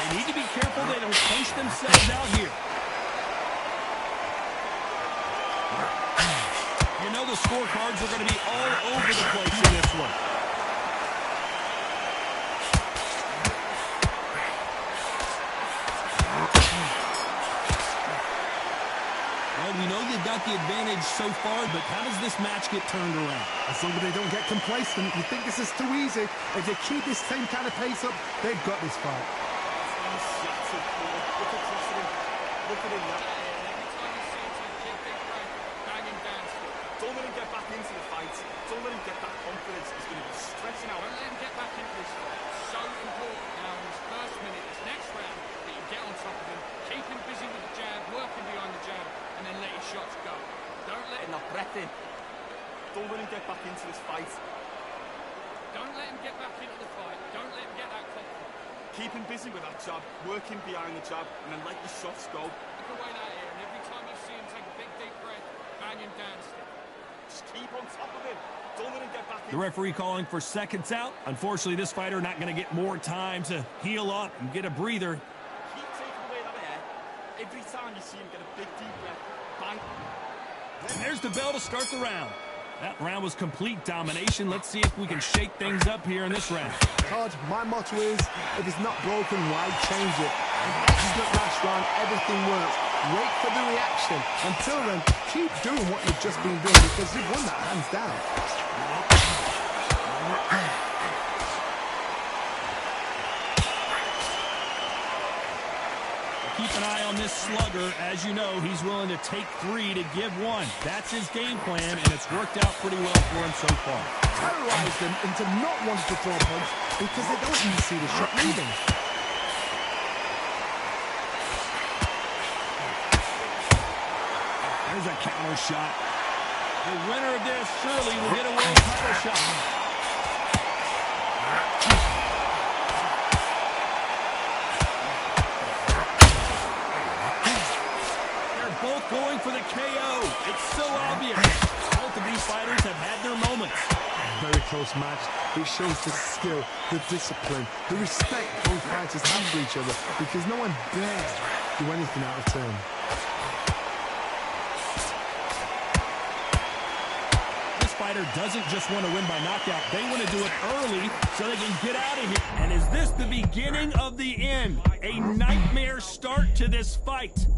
They need to be careful they don't punch themselves out here. You know the scorecards are going to be all over the place in this one. Well, we know they've got the advantage so far, but how does this match get turned around? As long as they don't get complacent, you think this is too easy. If they keep this same kind of pace up, they've got this fight. Look at him now. Don't let him get back into the fight. Don't let him get that confidence. He's going to be stretching out. Don't let him get back into this fight. So important now in this first minute, this next round, that you get on top of him, keep him busy with the jab, working behind the jab, and then let his shots go. Don't let him... Not breath in. Don't let him get back into this fight. Don't let him get back into the fight. Don't let him get that confidence. Keep him busy with that jab, working behind the jab, and then let your shots go. Look away that ear, and every time you see him take a big deep breath, bang him down stick. Just keep on top of him. Don't let him get back in. The referee calling for seconds out. Unfortunately, this fighter not going to get more time to heal up and get a breather. Keep taking away that air. Every time you see him get a big deep breath, bang. And there's the bell to start the round. That round was complete domination. Let's see if we can shake things up here in this round. Todd, my motto is, if it's not broken, why change it? Excellent last round, everything works. Wait for the reaction. Until then, keep doing what you've just been doing because you've won that hands down. Keep an eye on this slugger. As you know, he's willing to take 3 to give 1. That's his game plan, and it's worked out pretty well for him so far. Terrorize them into not wanting to throw a punch because they don't even see the shot leaving. There's a counter shot. The winner of this surely will get a world title shot. Both going for the KO. It's so obvious. Both of these fighters have had their moments. Very close match. It shows the skill, the discipline, the respect both fighters have for each other because no one dares do anything out of turn. This fighter doesn't just want to win by knockout. They want to do it early so they can get out of here. And is this the beginning of the end? A nightmare start to this fight.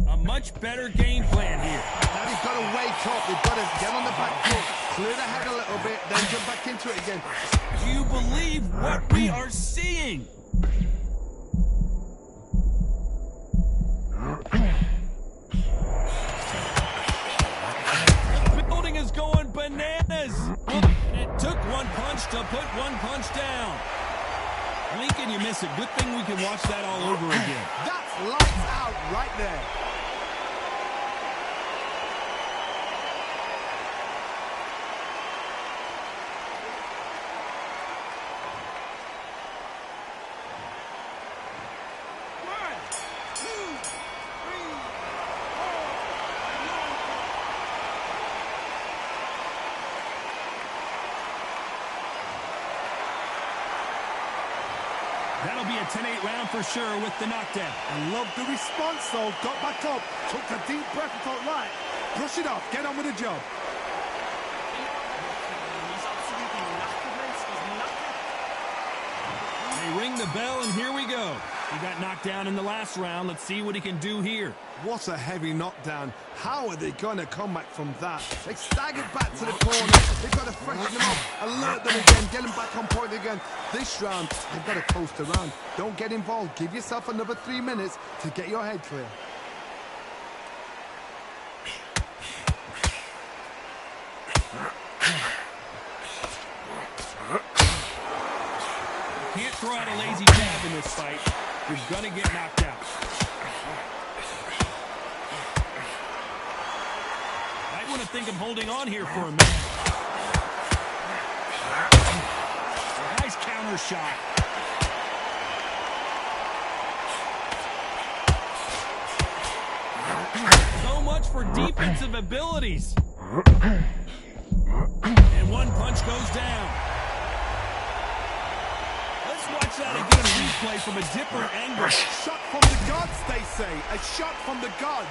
A much better game plan here. Now they've got to wake up. They've got to get on the back foot, clear the head a little bit, then jump back into it again. Do you believe what we are seeing? The building is going bananas. It took one punch to put one punch down. Lincoln, you miss it. Good thing we can watch that all over again. That's lights out right there. That'll be a 10-8 round for sure with the knockdown. I love the response, though. Got back up, took a deep breath and thought, right, brush it off, get on with the job. He's absolutely knackered, mate. He's knackered. They ring the bell, and here we go. He got knocked down in the last round. Let's see what he can do here. What a heavy knockdown. How are they going to come back from that? They staggered back to the corner. They've got to freshen them up, alert them again, get them back on point again. This round, they've got to coast around. Don't get involved. Give yourself another 3 minutes to get your head clear. Can't throw out a lazy jab in this fight. You're going to get knocked out. Might want to think of holding on here for a minute. Nice counter shot. So much for defensive abilities. And one punch goes down. watch that again, replay from a different angle. Shot from the gods, they say. A shot from the gods.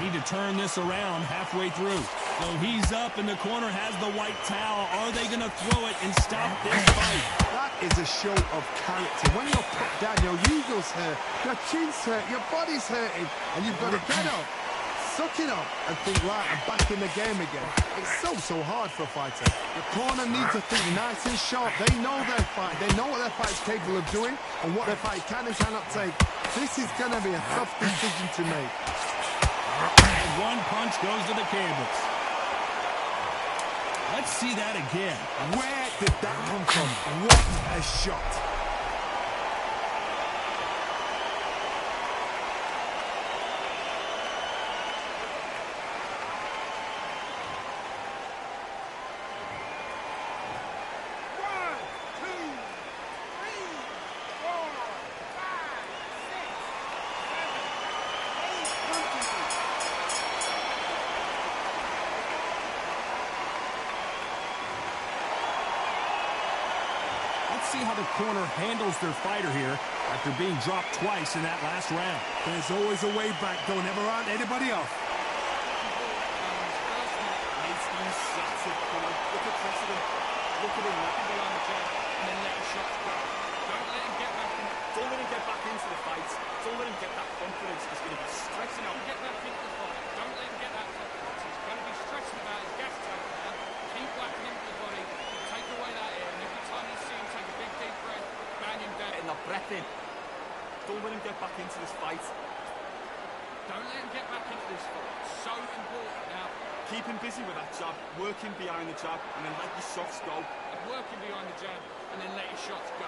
Need to turn this around halfway through. So he's up and the corner has the white towel. Are they going to throw it and stop this fight? That is a show of character. When you're put down, your ego's hurt, your chin's hurt, your body's hurting, and you've got to get up, suck it up, and think, right, I'm back in the game again. It's so hard for a fighter. The corner needs to think nice and sharp. They know their fight. They know what their fight's capable of doing and what their fight can and cannot take. This is going to be a tough decision to make. And one punch goes to the cables. Let's see that again. Where did that come from? What a shot. See how the corner handles their fighter here after being dropped twice in that last round. There's always a way back. Don't ever round anybody off. He's shattered. Look across at him. Look at him knocking behind the jab and then let his shots go. Don't let him get back in. Don't let him get back into the fight. Don't let him get that confidence. He's going to be stressing out. Get back into the fight. Don't let him get that confidence. He's going to be stressing about his gas tank now. Keep whacking him to the body. Take away that air. And every time you see him take a big deep breath, bang him down. Getting that breath in. Don't let him get back into this fight. Don't let him get back into this fight. So important now. Keep him busy with that jab, working behind the jab, and then let your shots go. And working behind the jab, and then let your shots go.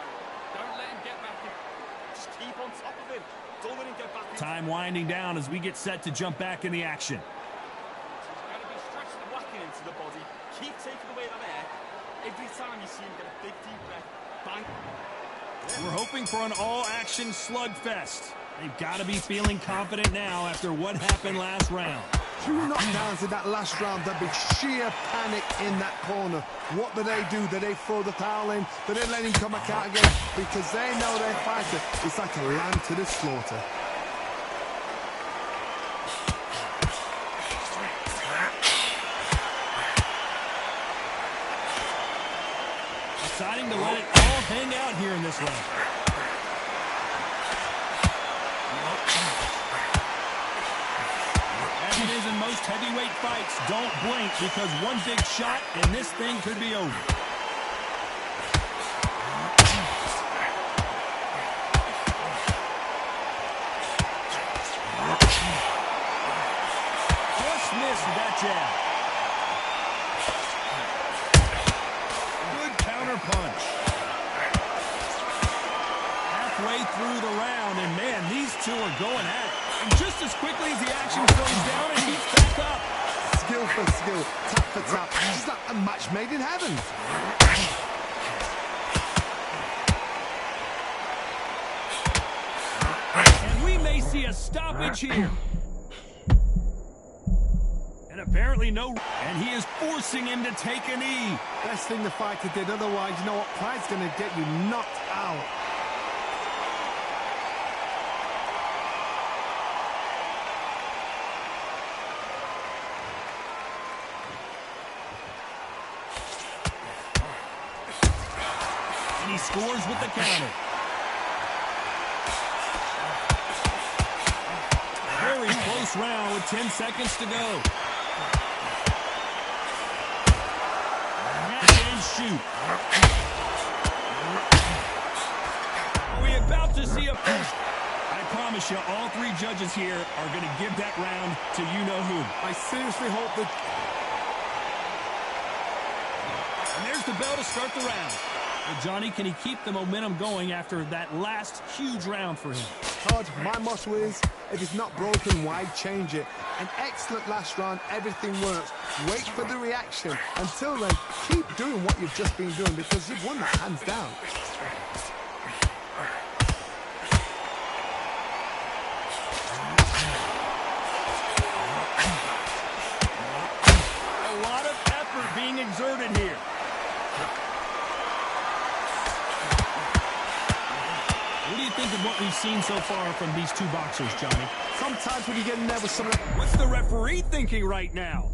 Don't let him get back in. Just keep on top of him. Don't let him get back in. Time winding down as we get set to jump back in the action. He's got to be stretching and whacking into the body. Keep taking away that air. Every time you see him get a big deep breath, bang. We're hoping for an all-action slugfest. They've got to be feeling confident now after what happened last round. 2 knockdowns in that last round. There'd be sheer panic in that corner. What do? Do they throw the towel in? Do they let him come back out again? Because they know their fighter is like a lamb to the slaughter. Deciding to let it all hang out here in this round. As it is in most heavyweight fights, don't blink because one big shot and this thing could be over. Just missed with that jab. Good counter punch. Halfway through the round, and man, these two are going at it. And just as quickly as the action slows down, and he's back up. Skill for skill, tap for tap. It's like a match made in heaven. And we may see a stoppage here. And apparently no, and he is forcing him to take a knee. Best thing the fighter did, otherwise, you know what? Pride's going to get you knocked out. And he scores with the counter. Very close round with 10 seconds to go. And shoot. Are we about to see a first? I promise you, all 3 judges here are going to give that round to you-know-who. I seriously hope that... And there's the bell to start the round. Well, Johnny, can he keep the momentum going after that last huge round for him? Todd, my motto is, if it's not broken, why change it? An excellent last round, everything works. Wait for the reaction. Until then, keep doing what you've just been doing because you've won that hands down. A lot of effort being exerted here. What do you think of what we've seen so far from these two boxers, Johnny? Sometimes when you get in there with some of the... What's the referee thinking right now?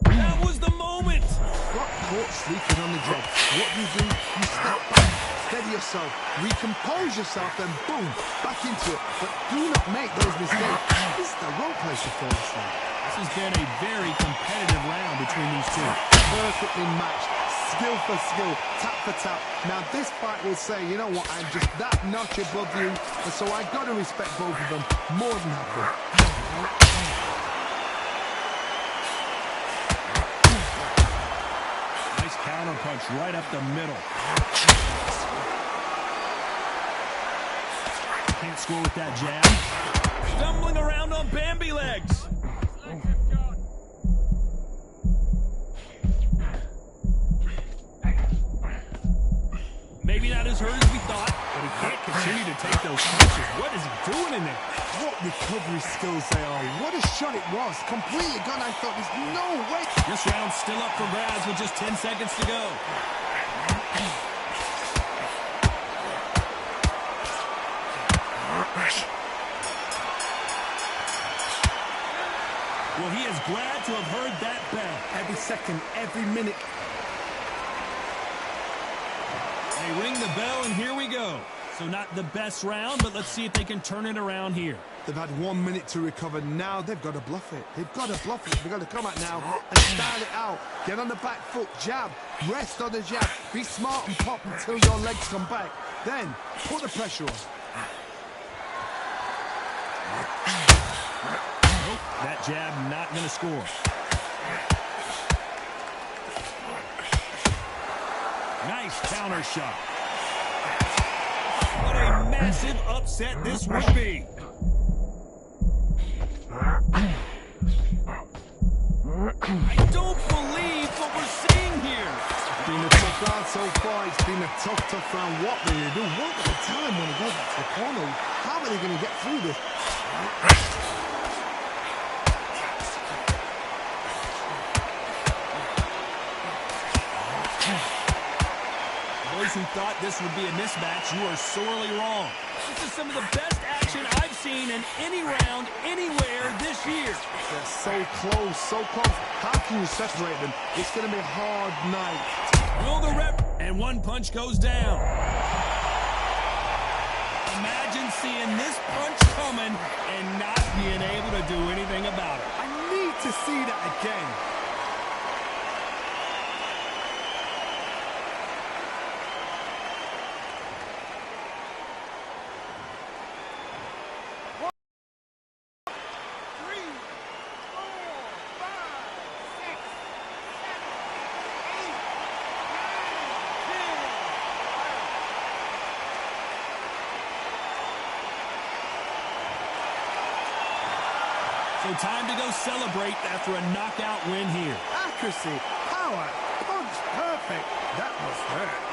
That was the moment! Got caught sleeping on the job. What do? You step back, steady yourself, recompose yourself, then boom, back into it. But do not make those mistakes. This is the wrong place to fall asleep. This has been a very competitive round between these two. Perfectly matched, skill for skill, tap for tap. Now this fight will say, you know what, I'm just that notch above you, and so I got to respect both of them more than happy. Nice counter punch right up the middle. Can't score with that jab. Stumbling around on Bambi legs. Maybe not as hurt as we thought, but he can't continue to take those punches. What is he doing in there? What recovery skills they are. What a shot it was. Completely gone. I thought there's no way. This round's still up for grabs with just 10 seconds to go. Well, he is glad to have heard that bell. Every second, every minute. They ring the bell, and here we go. So not the best round, but let's see if they can turn it around here. They've had 1 minute to recover. Now they've got to bluff it. They've got to bluff it. They've got to come out now and style it out. Get on the back foot, jab, rest on the jab. Be smart and pop until your legs come back. Then put the pressure on. Nope, that jab not going to score. Nice counter shot. What a massive upset this would be. I don't believe what we're seeing here. It's been a tough round so far. It's been a tough round. What will they do? What will they tell him when he goes back to the corner? How are they going to get through this? Those who thought this would be a mismatch, you are sorely wrong. This is some of the best action I've seen in any round, anywhere this year. They're so close, so close. How can you separate them? It's going to be a hard night. Will the rep... And one punch goes down. Imagine seeing this punch coming and not being able to do anything about it. I need to see that again. So time to go celebrate after a knockout win here. Accuracy, power, punch, perfect. That was hurt.